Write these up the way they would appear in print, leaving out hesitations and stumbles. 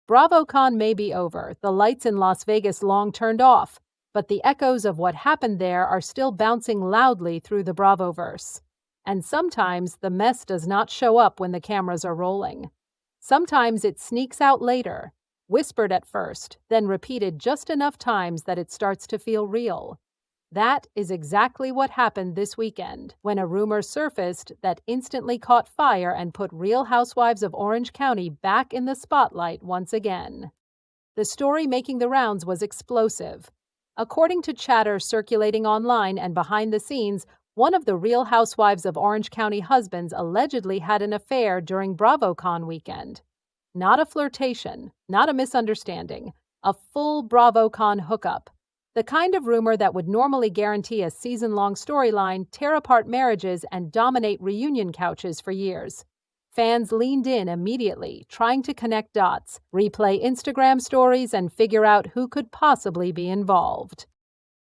BravoCon may be over, the lights in Las Vegas long turned off, but the echoes of what happened there are still bouncing loudly through the Bravoverse. And sometimes the mess does not show up when the cameras are rolling. Sometimes it sneaks out later, whispered at first, then repeated just enough times that it starts to feel real. That is exactly what happened this weekend, when a rumor surfaced that instantly caught fire and put Real Housewives of Orange County back in the spotlight once again. The story making the rounds was explosive. According to chatter circulating online and behind the scenes, one of the Real Housewives of Orange County husbands allegedly had an affair during BravoCon weekend. Not a flirtation, not a misunderstanding, a full BravoCon hookup. The kind of rumor that would normally guarantee a season-long storyline, tear apart marriages, and dominate reunion couches for years. Fans leaned in immediately, trying to connect dots, replay Instagram stories, and figure out who could possibly be involved.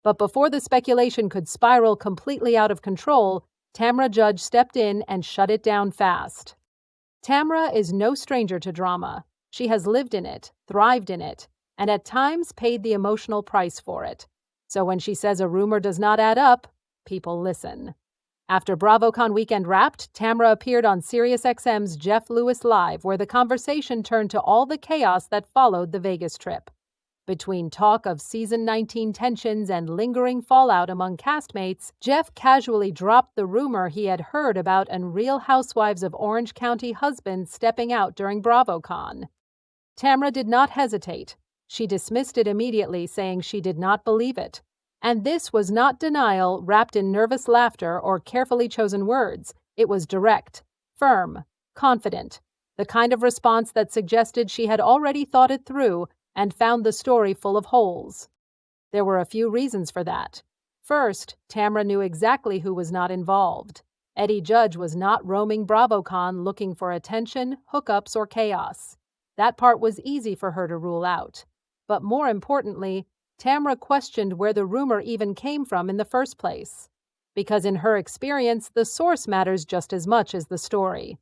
But before the speculation could spiral completely out of control, Tamra Judge stepped in and shut it down fast. Tamra is no stranger to drama. She has lived in it, thrived in it, and at times paid the emotional price for it. So when she says a rumor does not add up, people listen. After BravoCon weekend wrapped, Tamra appeared on SiriusXM's Jeff Lewis Live, where the conversation turned to all the chaos that followed the Vegas trip. Between talk of season 19 tensions and lingering fallout among castmates, Jeff casually dropped the rumor he had heard about an Real Housewives of Orange County husband stepping out during BravoCon. Tamra did not hesitate. She dismissed it immediately, saying she did not believe it. And this was not denial wrapped in nervous laughter or carefully chosen words. It was direct, firm, confident, the kind of response that suggested she had already thought it through and found the story full of holes. There were a few reasons for that. First, Tamra knew exactly who was not involved. Eddie Judge was not roaming BravoCon looking for attention, hookups, or chaos. That part was easy for her to rule out. But more importantly, Tamra questioned where the rumor even came from in the first place. Because in her experience, the source matters just as much as the story.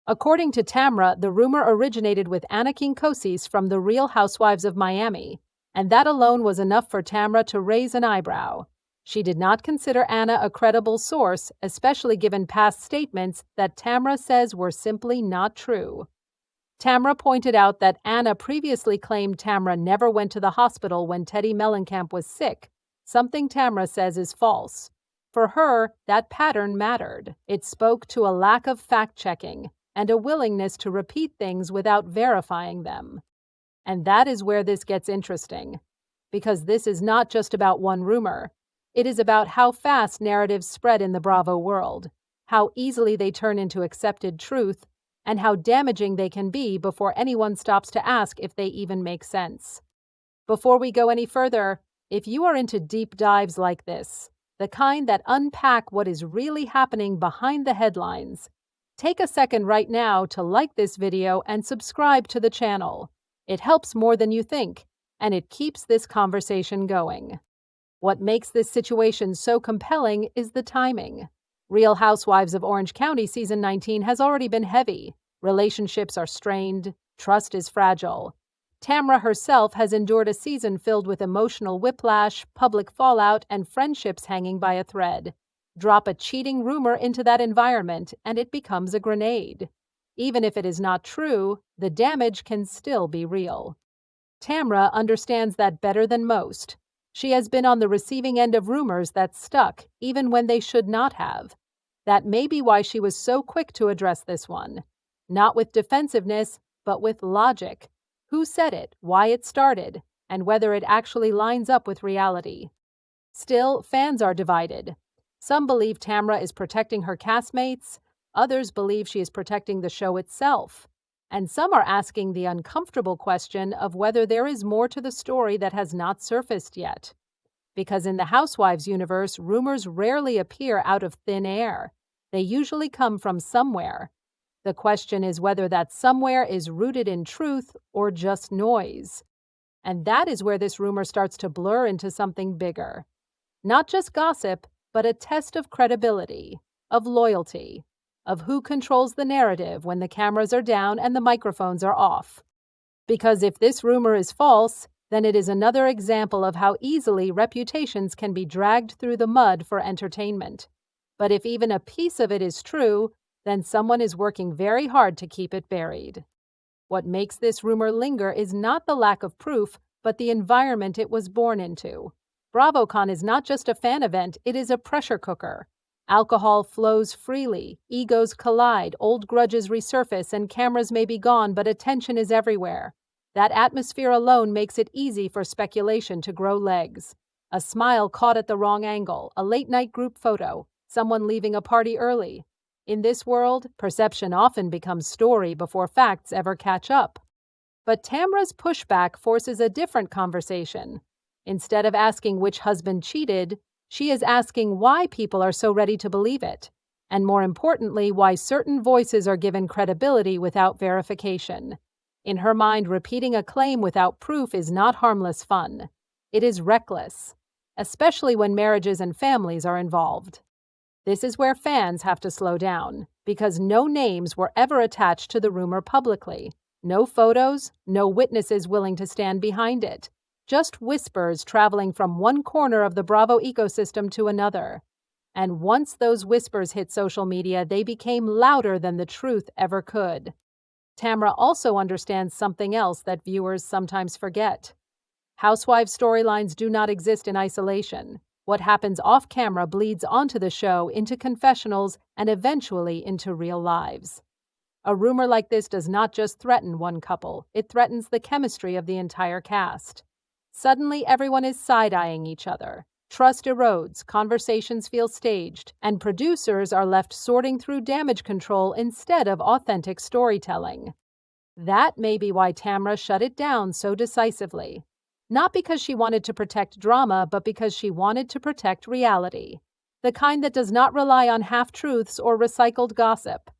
According to Tamra, the rumor originated with Ana Quincoces from the Real Housewives of Miami, and that alone was enough for Tamra to raise an eyebrow. She did not consider Ana a credible source, especially given past statements that Tamra says were simply not true. Tamra pointed out that Ana previously claimed Tamra never went to the hospital when Teddy Mellencamp was sick, something Tamra says is false. For her, that pattern mattered. It spoke to a lack of fact-checking and a willingness to repeat things without verifying them. And that is where this gets interesting, because this is not just about one rumor. It is about how fast narratives spread in the Bravo world, how easily they turn into accepted truth, and how damaging they can be before anyone stops to ask if they even make sense. Before we go any further, if you are into deep dives like this, the kind that unpack what is really happening behind the headlines, take a second right now to like this video and subscribe to the channel. It helps more than you think, and it keeps this conversation going. What makes this situation so compelling is the timing. Real Housewives of Orange County Season 19 has already been heavy. Relationships are strained. Trust is fragile. Tamra herself has endured a season filled with emotional whiplash, public fallout, and friendships hanging by a thread. Drop a cheating rumor into that environment, and it becomes a grenade. Even if it is not true, the damage can still be real. Tamra understands that better than most. She has been on the receiving end of rumors that stuck, even when they should not have. That may be why she was so quick to address this one. Not with defensiveness, but with logic. Who said it, why it started, and whether it actually lines up with reality. Still, fans are divided. Some believe Tamra is protecting her castmates. Others believe she is protecting the show itself. And some are asking the uncomfortable question of whether there is more to the story that has not surfaced yet. Because in the Housewives universe, rumors rarely appear out of thin air. They usually come from somewhere. The question is whether that somewhere is rooted in truth or just noise. And that is where this rumor starts to blur into something bigger. Not just gossip, but a test of credibility, of loyalty, of who controls the narrative when the cameras are down and the microphones are off. Because if this rumor is false, then it is another example of how easily reputations can be dragged through the mud for entertainment. But if even a piece of it is true, then someone is working very hard to keep it buried. What makes this rumor linger is not the lack of proof, but the environment it was born into. BravoCon is not just a fan event, it is a pressure cooker. Alcohol flows freely, egos collide, old grudges resurface, and cameras may be gone, but attention is everywhere. That atmosphere alone makes it easy for speculation to grow legs. A smile caught at the wrong angle, a late-night group photo, someone leaving a party early. In this world, perception often becomes story before facts ever catch up. But Tamra's pushback forces a different conversation. Instead of asking which husband cheated, she is asking why people are so ready to believe it, and more importantly, why certain voices are given credibility without verification. In her mind, repeating a claim without proof is not harmless fun. It is reckless, especially when marriages and families are involved. This is where fans have to slow down, because no names were ever attached to the rumor publicly. No photos, no witnesses willing to stand behind it. Just whispers traveling from one corner of the Bravo ecosystem to another. And once those whispers hit social media, they became louder than the truth ever could. Tamra also understands something else that viewers sometimes forget. Housewives storylines do not exist in isolation. What happens off-camera bleeds onto the show, into confessionals, and eventually into real lives. A rumor like this does not just threaten one couple, it threatens the chemistry of the entire cast. Suddenly, everyone is side-eyeing each other. Trust erodes, conversations feel staged, and producers are left sorting through damage control instead of authentic storytelling. That may be why Tamra shut it down so decisively. Not because she wanted to protect drama, but because she wanted to protect reality. The kind that does not rely on half-truths or recycled gossip.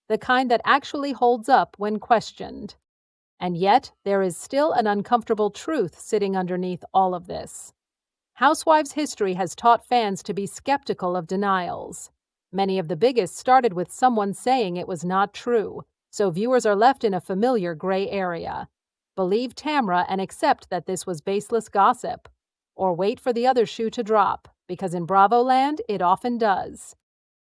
The kind that actually holds up when questioned. And yet, there is still an uncomfortable truth sitting underneath all of this. Housewives history has taught fans to be skeptical of denials. Many of the biggest started with someone saying it was not true, so viewers are left in a familiar gray area. Believe Tamra and accept that this was baseless gossip, or wait for the other shoe to drop, because in Bravo land, it often does.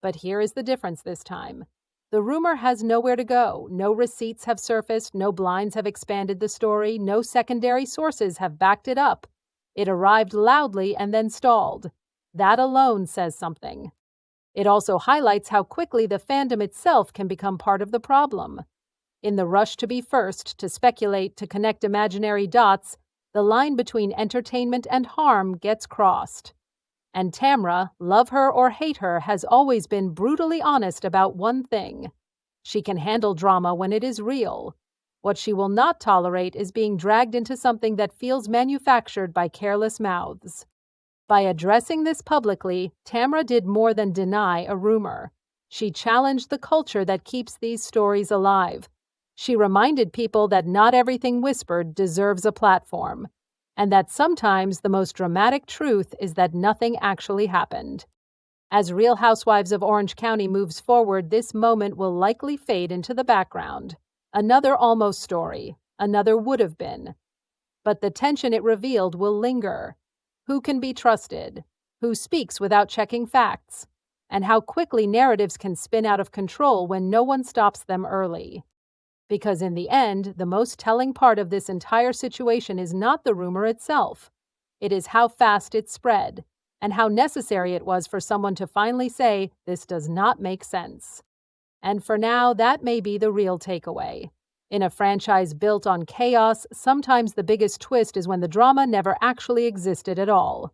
But here is the difference this time. The rumor has nowhere to go. No receipts have surfaced, no blinds have expanded the story, no secondary sources have backed it up. It arrived loudly and then stalled. That alone says something. It also highlights how quickly the fandom itself can become part of the problem. In the rush to be first, to speculate, to connect imaginary dots, the line between entertainment and harm gets crossed. And Tamra, love her or hate her, has always been brutally honest about one thing. She can handle drama when it is real. What she will not tolerate is being dragged into something that feels manufactured by careless mouths. By addressing this publicly, Tamra did more than deny a rumor. She challenged the culture that keeps these stories alive. She reminded people that not everything whispered deserves a platform, and that sometimes the most dramatic truth is that nothing actually happened. As Real Housewives of Orange County moves forward, this moment will likely fade into the background. Another almost story, another would have been. But the tension it revealed will linger. Who can be trusted? Who speaks without checking facts? And how quickly narratives can spin out of control when no one stops them early. Because in the end, the most telling part of this entire situation is not the rumor itself. It is how fast it spread, and how necessary it was for someone to finally say, "This does not make sense." And for now, that may be the real takeaway. In a franchise built on chaos, sometimes the biggest twist is when the drama never actually existed at all.